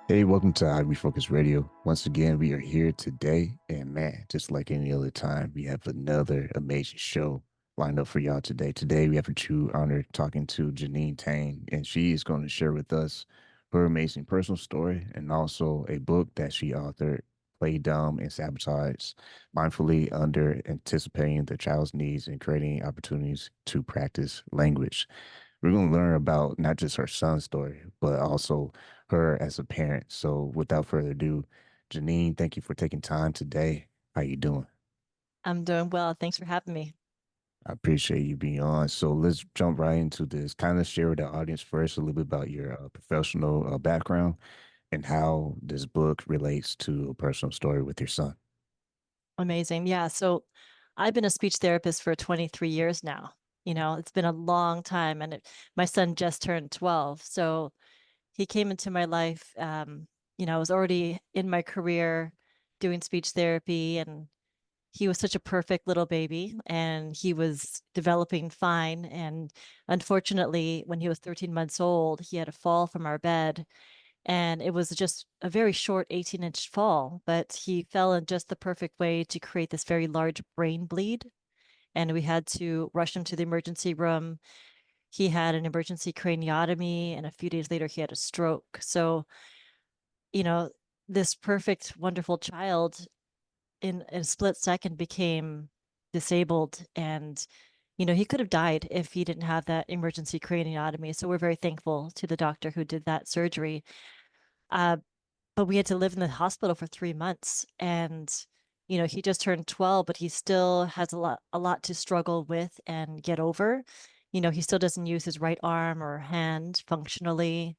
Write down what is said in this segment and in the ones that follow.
Hey, welcome to Refocused Radio. Once again, we are here today, and man, just like any other time, we have another amazing show lined up for y'all today. Today, we have a true honor talking to Jeaneen Tang, and she is going to share with us her amazing personal story and also a book that she authored, Play Dumb and Sabotage, mindfully under anticipating the child's needs and creating opportunities to practice language. We're going to learn about not just her son's story, but also her as a parent. So without further ado, Jeaneen, thank you for taking time today. How you doing? I'm doing well. Thanks for having me. I appreciate you being on. So let's jump right into this. Kind of share with the audience first a little bit about your professional background and how this book relates to a personal story with your son. Amazing. Yeah. So I've been a speech therapist for 23 years now. It's been a long time, and my son just turned 12. So he came into my life. I was already in my career doing speech therapy, and he was such a perfect little baby, and he was developing fine. And unfortunately, when he was 13 months old, he had a fall from our bed. And it was just a very short 18-inch fall, but he fell in just the perfect way to create this very large brain bleed. And we had to rush him to the emergency room. He had an emergency craniotomy, and a few days later, he had a stroke. So, you know, this perfect, wonderful child in a split second became disabled. And, he could have died if he didn't have that emergency craniotomy. So we're very thankful to the doctor who did that surgery. Uh, but we had to live in the hospital for 3 months. And he just turned 12, but he still has a lot to struggle with and get over. He still doesn't use his right arm or hand functionally.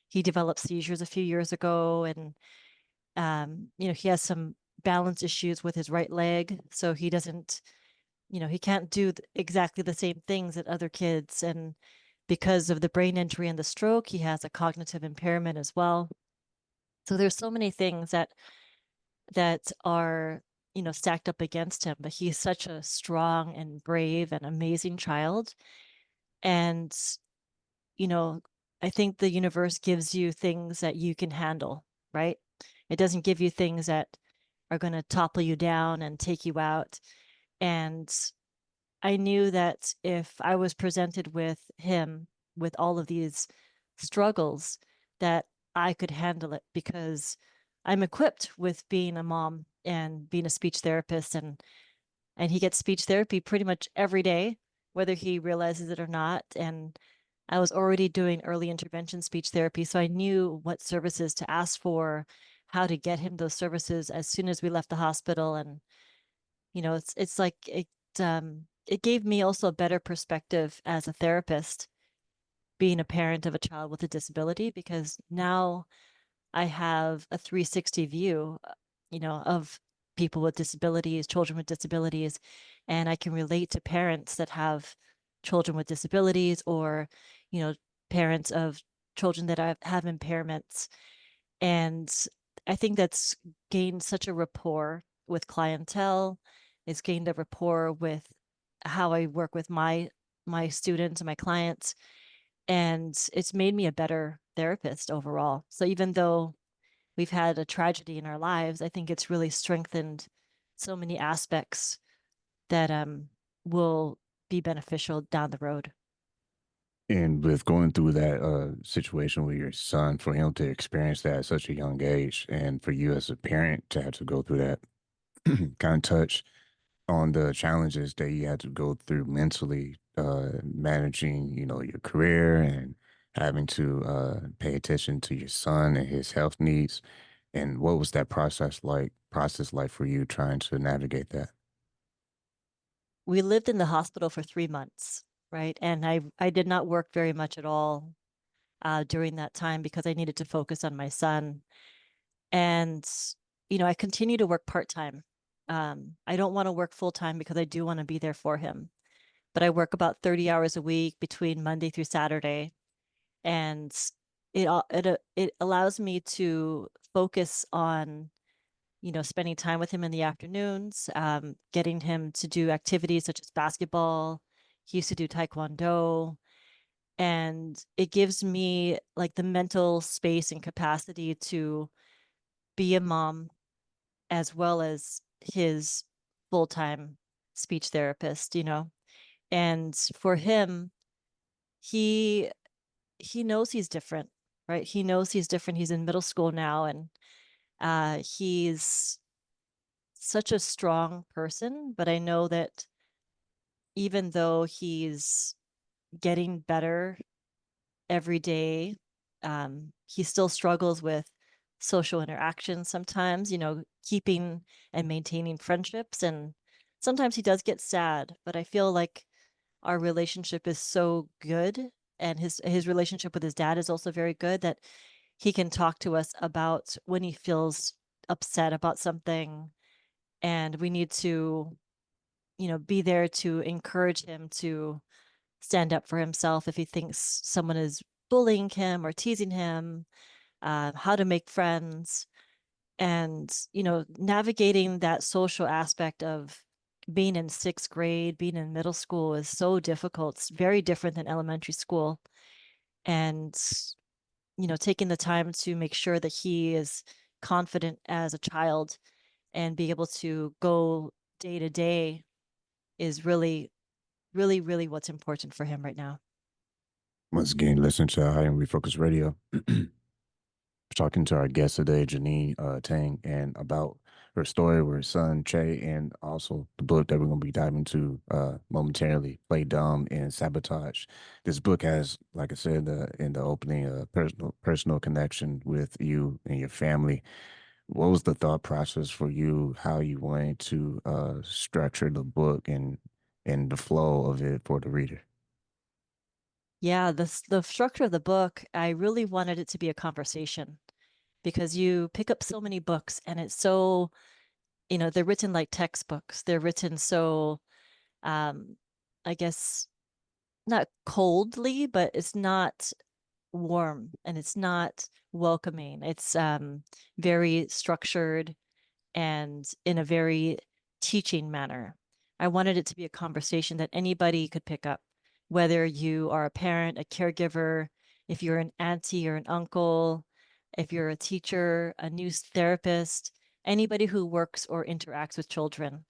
He developed seizures a few years ago, and he has some balance issues with his right leg, so he doesn't he can't do exactly the same things that other kids. And because of the brain injury and the stroke, he has a cognitive impairment as well. So there's so many things that are, stacked up against him, but he's such a strong and brave and amazing child. And, you know, I think the universe gives you things that you can handle, right? It doesn't give you things that are going to topple you down and take you out. And I knew that if I was presented with him with all of these struggles, that I could handle it because I'm equipped with being a mom and being a speech therapist, and he gets speech therapy pretty much every day, whether he realizes it or not. And I was already doing early intervention speech therapy, so I knew what services to ask for, how to get him those services as soon as we left the hospital. And it's like it gave me also a better perspective as a therapist, being a parent of a child with a disability, because now I have a 360 view, of people with disabilities, children with disabilities, and I can relate to parents that have children with disabilities, or, you know, parents of children that have impairments. And I think that's gained such a rapport with clientele. It's gained a rapport with how I work with my students and my clients, and it's made me a better therapist overall. So even though we've had a tragedy in our lives, I think it's really strengthened so many aspects that will be beneficial down the road. And with going through that situation with your son, for him to experience that at such a young age, and for you as a parent to have to go through that, kind of touch on the challenges that you had to go through mentally, managing, your career and having to pay attention to your son and his health needs. And what was that process like for you trying to navigate that? We lived in the hospital for 3 months, right? And I did not work very much at all during that time because I needed to focus on my son. And I continue to work part time. I don't want to work full time because I do want to be there for him. But I work about 30 hours a week between Monday through Saturday, and it allows me to focus on spending time with him in the afternoons, getting him to do activities such as basketball. He used to do taekwondo, And it gives me like the mental space and capacity to be a mom as well as his full-time speech therapist, And for him, he he knows he's different, right? He knows he's different. He's in middle school now, and he's such a strong person. But I know that even though he's getting better every day, he still struggles with social interaction sometimes, keeping and maintaining friendships. And sometimes he does get sad, but I feel like our relationship is so good, and his relationship with his dad is also very good, that he can talk to us about when he feels upset about something, and we need to be there to encourage him to stand up for himself if he thinks someone is bullying him or teasing him, how to make friends, and navigating that social aspect of being in sixth grade, being in middle school is so difficult. It's very different than elementary school. And taking the time to make sure that he is confident as a child and be able to go day to day is really, really, really what's important for him right now. Once again, listen to High and Refocus Radio. Talking to our guest today, Jeaneen Tang, and about her story with her son Che, and also the book that we're going to be diving into momentarily, "Play Dumb and Sabotage." This book has, like I said in the opening, a personal connection with you and your family. What was the thought process for you? How you wanted to structure the book and the flow of it for the reader? Yeah, the structure of the book, I really wanted it to be a conversation because you pick up so many books and it's so, they're written like textbooks. They're written so, um, I guess, not coldly, but it's not warm and it's not welcoming. It's very structured and in a very teaching manner. I wanted it to be a conversation that anybody could pick up, whether you are a parent, a caregiver, if you're an auntie or an uncle, if you're a teacher, a new therapist, anybody who works or interacts with children.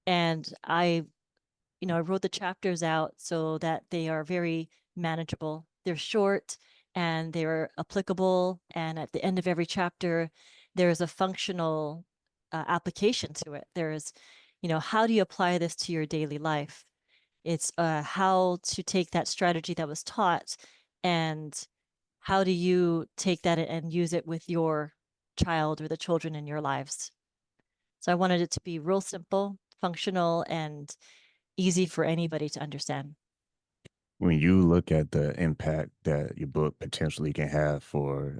And I wrote the chapters out so that they are very manageable. They're short and they're applicable. And at the end of every chapter, there's a functional application to it. There's, how do you apply this to your daily life? It's how to take that strategy that was taught and how do you take that and use it with your child or the children in your lives. So I wanted it to be real simple, functional, and easy for anybody to understand. When you look at the impact that your book potentially can have for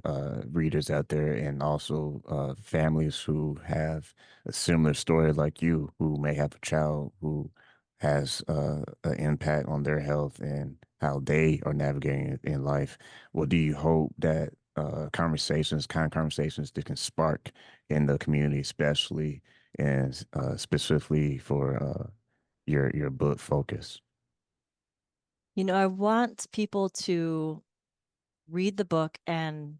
readers out there, and also families who have a similar story like you, who may have a child who has an impact on their health and how they are navigating it in life, what do you hope that kind of conversations that can spark in the community, especially and specifically for your book focus? I want people to read the book and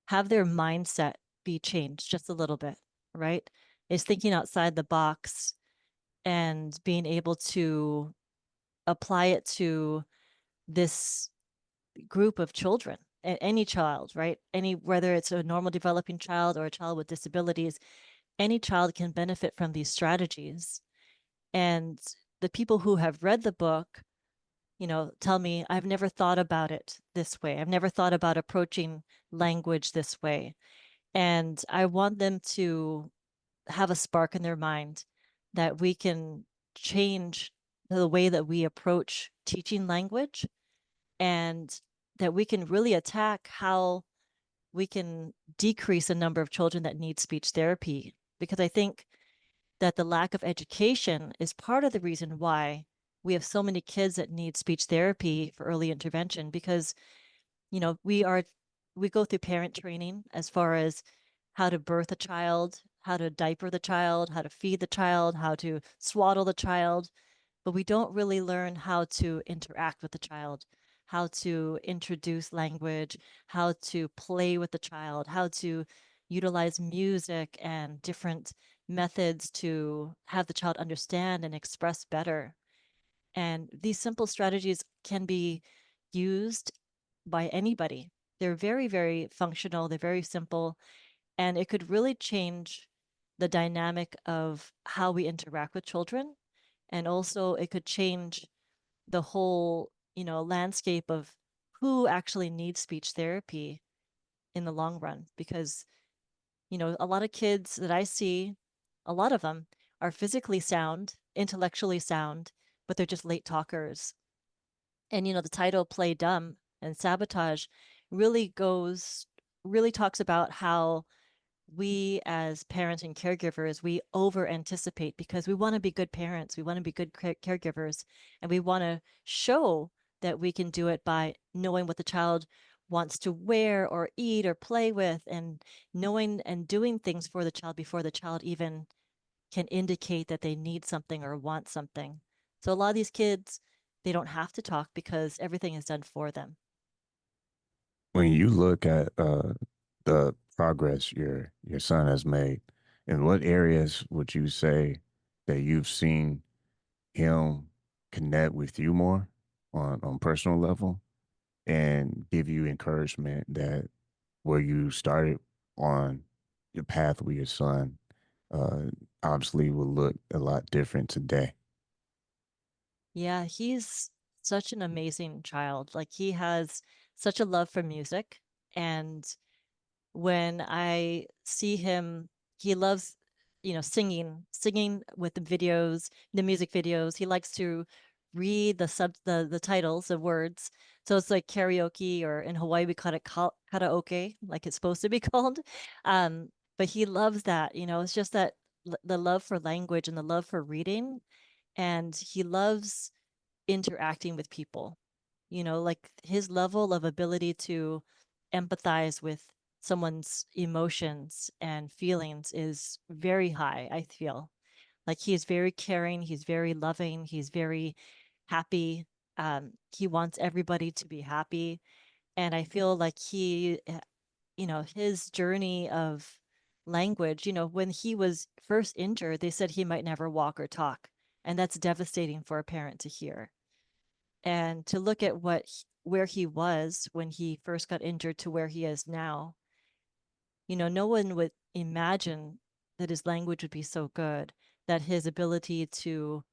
have their mindset be changed just a little bit, right? Is thinking outside the box and being able to apply it to this group of children, any child, right? Whether it's a normal developing child or a child with disabilities, any child can benefit from these strategies. And the people who have read the book tell me, I've never thought about it this way. I've never thought about approaching language this way. And I want them to have a spark in their mind that we can change the way that we approach teaching language, and that we can really attack how we can decrease the number of children that need speech therapy. Because I think that the lack of education is part of the reason why we have so many kids that need speech therapy for early intervention, because you know we are we go through parent training as far as how to birth a child, how to diaper the child, how to feed the child, how to swaddle the child, but we don't really learn how to interact with the child, how to introduce language, how to play with the child, how to utilize music and different methods to have the child understand and express better. And these simple strategies can be used by anybody. They're very, very functional, they're very simple, and it could really change the dynamic of how we interact with children. And also, it could change the whole, landscape of who actually needs speech therapy in the long run. Because, a lot of kids that I see, a lot of them are physically sound, intellectually sound, but they're just late talkers. And, the title Play Dumb and Sabotage really goes, really talks about how we as parents and caregivers, we over anticipate because we want to be good parents, we want to be good caregivers, and we want to show that we can do it by knowing what the child wants to wear or eat or play with, and knowing and doing things for the child before the child even can indicate that they need something or want something. So a lot of these kids, they don't have to talk because everything is done for them. When you look at the progress your son has made, in what areas would you say that you've seen him connect with you more on personal level and give you encouragement that where you started on your path with your son uh, obviously will look a lot different today? Yeah, he's such an amazing child. Like he has such a love for music. And when I see him, he loves, singing with the music videos. He likes to read the titles of words. So it's like karaoke, or in Hawaii we call it karaoke, like it's supposed to be called. Um, but he loves that, it's just that the love for language and the love for reading, and he loves interacting with people. Like his level of ability to empathize with someone's emotions and feelings is very high, I feel. Like he is very caring, he's very loving, he's very happy. He wants everybody to be happy. And I feel like his journey of language, when he was first injured, they said he might never walk or talk. And that's devastating for a parent to hear. And to look at where he was when he first got injured to where he is now, no one would imagine that his language would be so good, that his ability to,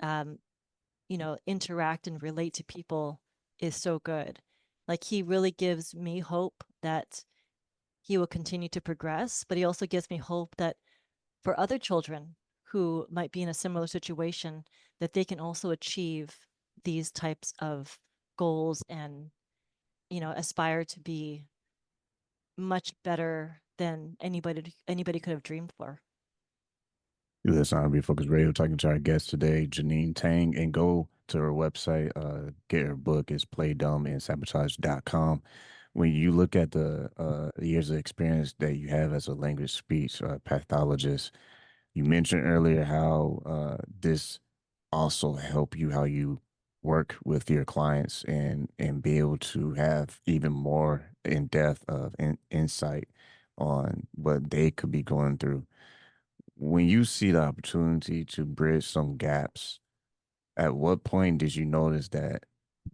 um, interact and relate to people is so good. Like he really gives me hope that he will continue to progress, but he also gives me hope that for other children who might be in a similar situation, that they can also achieve these types of goals and, aspire to be much better than anybody could have dreamed for. You listen to Refocused Radio, talking to our guest today, Jeaneen Tang, and go to her website, get her book, it's playdumbandsabotage.com. When you look at the years of experience that you have as a language speech pathologist, you mentioned earlier how this also help you how you work with your clients and be able to have even more in depth of insight on what they could be going through. When you see the opportunity to bridge some gaps, at what point did you notice that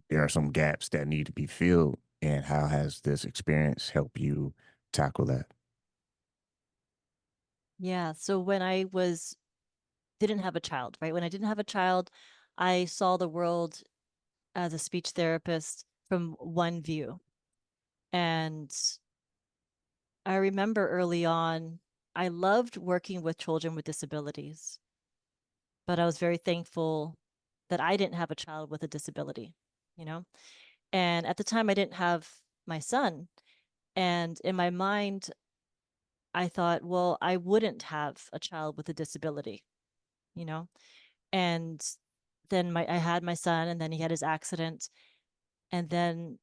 there are some gaps that need to be filled, and how has this experience helped you tackle that? Yeah. So when I was didn't have a child, right? When I didn't have a child, I saw the world as a speech therapist from one view. And I remember early on, I loved working with children with disabilities, but I was very thankful that I didn't have a child with a disability, you know? And at the time, I didn't have my son. And in my mind, I thought, well, I wouldn't have a child with a disability, you know? And then I had my son, and then he had his accident. And then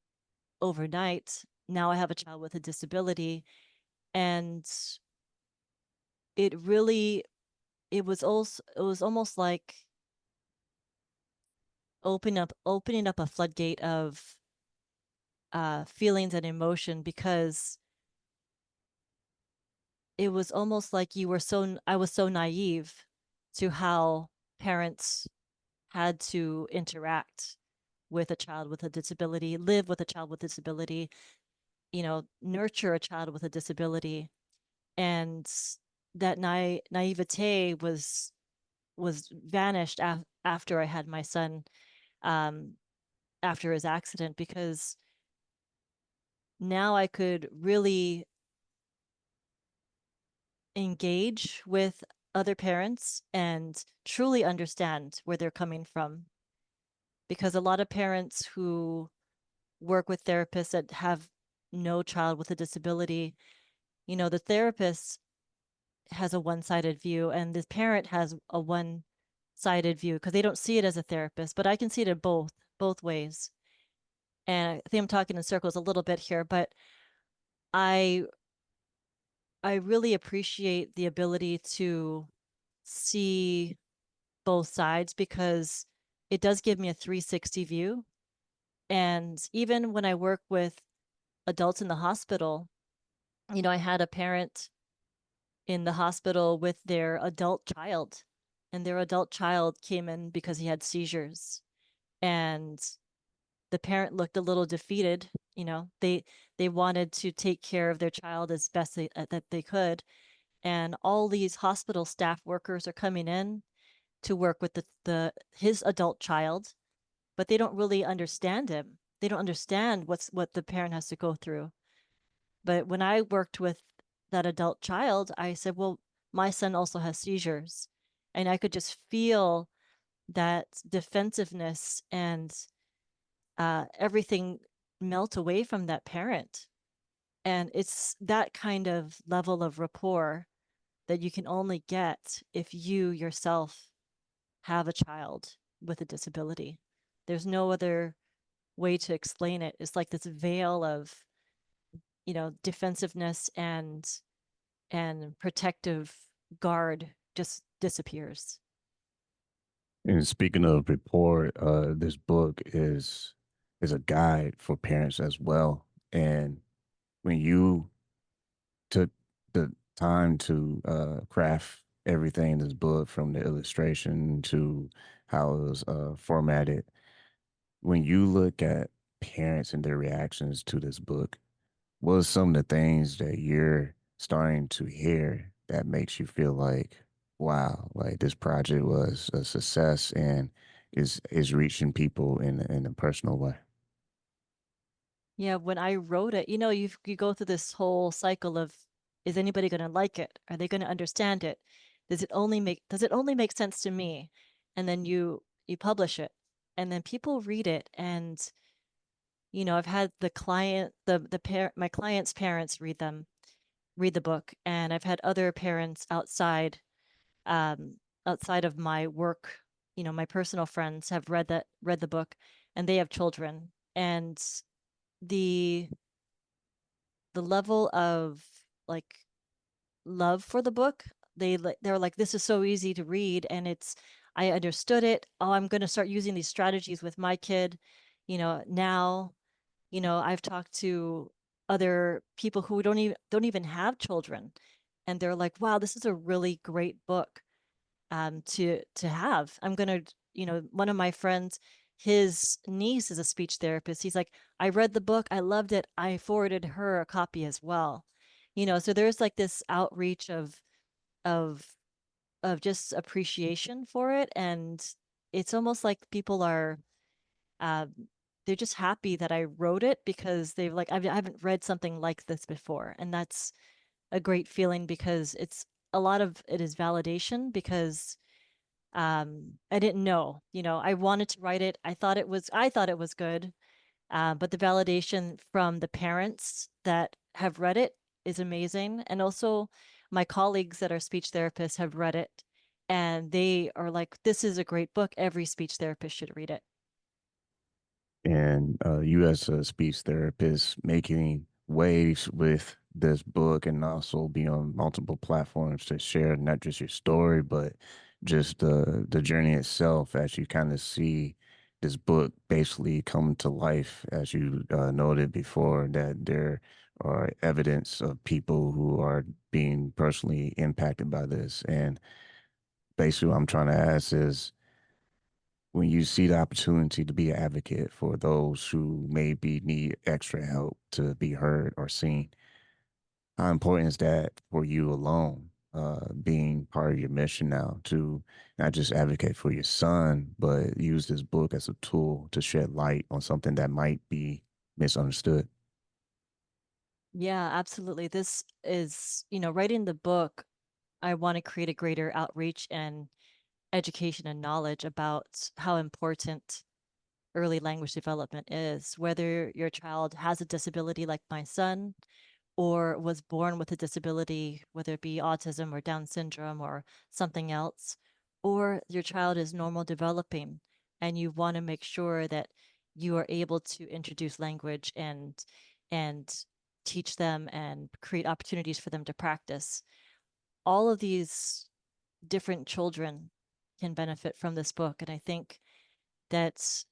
overnight, now I have a child with a disability. And it really, it was almost like opening up a floodgate of feelings and emotion because it was almost like I was so naive to how parents had to interact with a child with a disability, live with a child with disability, nurture a child with a disability. And that naivete was vanished after I had my son, um, after his accident, because now I could really engage with other parents and truly understand where they're coming from. Because a lot of parents who work with therapists that have no child with a disability, the therapist has a one-sided view and the parent has a one-sided view because they don't see it as a therapist, but I can see it in both ways. And I think I'm talking in circles a little bit here, but I I really appreciate the ability to see both sides because it does give me a 360 view. And even when I work with adults in the hospital, I had a parent in the hospital with their adult child, and their adult child came in because he had seizures. And the parent looked a little defeated. They wanted to take care of their child as best that they could. And all these hospital staff workers are coming in to work with the his adult child, but they don't really understand him. They don't understand what the parent has to go through. But when I worked with that adult child, I said, well, my son also has seizures. And I could just feel that defensiveness and everything melt away from that parent. And it's that kind of level of rapport that you can only get if you yourself have a child with a disability. There's no other way to explain it. It's like this veil of, defensiveness and protective guard just disappears. And speaking of rapport, this book is a guide for parents as well. And when you took the time to craft everything in this book, from the illustration to how it was formatted, when you look at parents and their reactions to this book, what are some of the things that you're starting to hear that makes you feel like, wow, like this project was a success and is reaching people in a personal way? Yeah, when I wrote it, you go through this whole cycle of, is anybody going to like it? Are they going to understand it? Does it only make sense to me? And then you publish it, and then people read it, and I've had my client's parents read the book, and I've had other parents um outside of my work, my personal friends have read the book, and they have children, and the the level of like love for the book, they're like, this is so easy to read, and I understood it. Oh, I'm going to start using these strategies with my kid. Now, I've talked to other people who don't even have children, and they're like, wow, this is a really great book to have. I'm gonna, one of my friends, his niece is a speech therapist. He's like, I read the book, I loved it. I forwarded her a copy as well. So there's like this outreach of of just appreciation for it. And it's almost like people are um they're just happy that I wrote it because they've like, I haven't read something like this before. And that's a great feeling because a lot of it is validation because I didn't know, I wanted to write it. I thought it was good. But the validation from the parents that have read it is amazing. And also my colleagues that are speech therapists have read it, and they are like, this is a great book. Every speech therapist should read it. And you as a speech therapist making waves with this book and also be on multiple platforms to share not just your story, but just the journey itself as you kind of see this book basically come to life, as you noted before, that there are evidence of people who are being personally impacted by this. And basically, what I'm trying to ask is when you see the opportunity to be an advocate for those who maybe need extra help to be heard or seen, how important is that for you alone, being part of your mission now to not just advocate for your son, but use this book as a tool to shed light on something that might be misunderstood? Yeah, absolutely. This is, writing the book, I want to create a greater outreach and education and knowledge about how important early language development is, whether your child has a disability like my son or was born with a disability, whether it be autism or Down syndrome or something else, or your child is normal developing and you want to make sure that you are able to introduce language and teach them and create opportunities for them to practice. All of these different children can benefit from this book. And I think that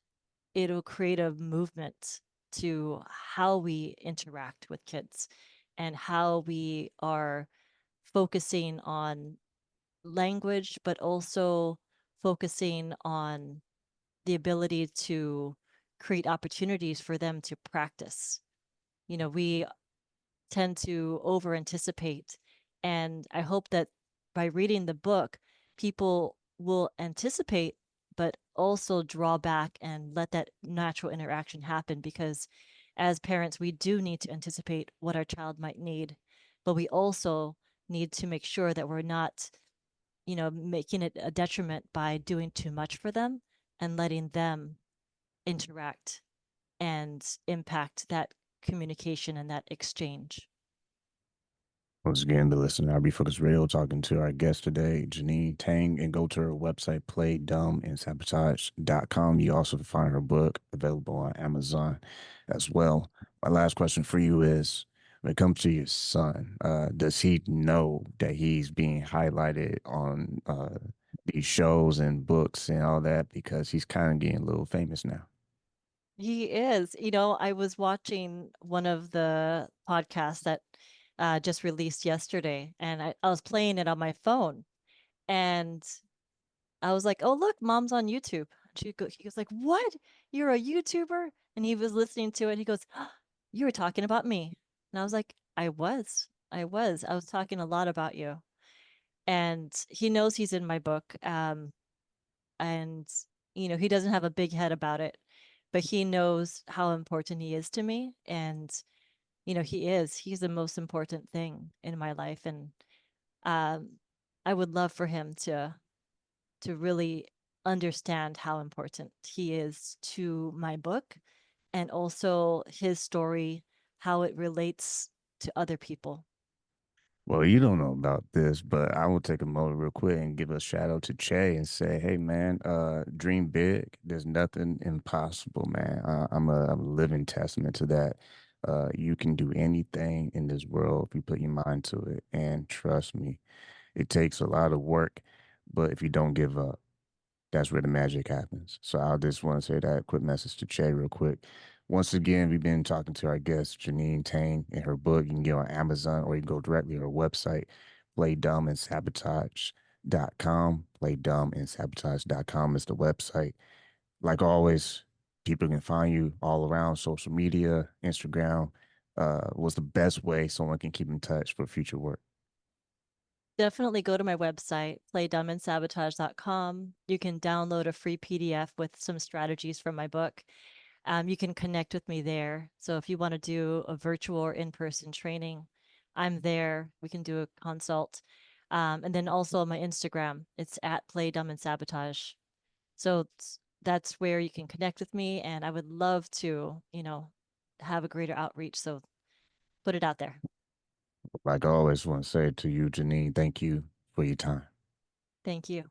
it'll create a movement to how we interact with kids and how we are focusing on language, but also focusing on the ability to create opportunities for them to practice. We tend to over anticipate. And I hope that by reading the book, people will anticipate, but also draw back and let that natural interaction happen. Because as parents, we do need to anticipate what our child might need, but we also need to make sure that we're not, making it a detriment by doing too much for them and letting them interact and impact that communication and that exchange. Once again, the listener, I'll be Refocused Radio talking to our guest today, Jeaneen Tang, and go to her website, playdumbandsabotage.com. You also can find her book available on Amazon as well. My last question for you is when it comes to your son, does he know that he's being highlighted on these shows and books and all that? Because he's kind of getting a little famous now. He is. I was watching one of the podcasts that just released yesterday, and I was playing it on my phone, and I was like, "Oh, look, mom's on YouTube." He was like, "What? You're a YouTuber?" And he was listening to it. He goes, "You were talking about me." And I was like, "I was. I was. I was talking a lot about you." And he knows he's in my book. And he doesn't have a big head about it, but he knows how important he is to me. And he's the most important thing in my life. And um I would love for him to really understand how important he is to my book and also his story, how it relates to other people. Well, you don't know about this, but I will take a moment real quick and give a shout out to Che and say, hey man, dream big. There's nothing impossible, man. I'm a living testament to that. You can do anything in this world if you put your mind to it. And trust me, it takes a lot of work, but if you don't give up, that's where the magic happens. So I just want to say that quick message to Che real quick. Once again, we've been talking to our guest, Jeaneen Tang, and her book. You can get on Amazon or you can go directly to her website, playdumbandsabotage.com. Playdumbandsabotage.com is the website. Like always, people can find you all around social media, Instagram. What's the best way someone can keep in touch for future work? Definitely go to my website, playdumbandsabotage.com. You can download a free PDF with some strategies from my book. You can connect with me there. So if you want to do a virtual or in-person training, I'm there. We can do a consult. And then also on my Instagram, it's at Play Dumb and Sabotage. So that's where you can connect with me. And I would love to, have a greater outreach. So put it out there. Like I always want to say to you, Janine, thank you for your time. Thank you.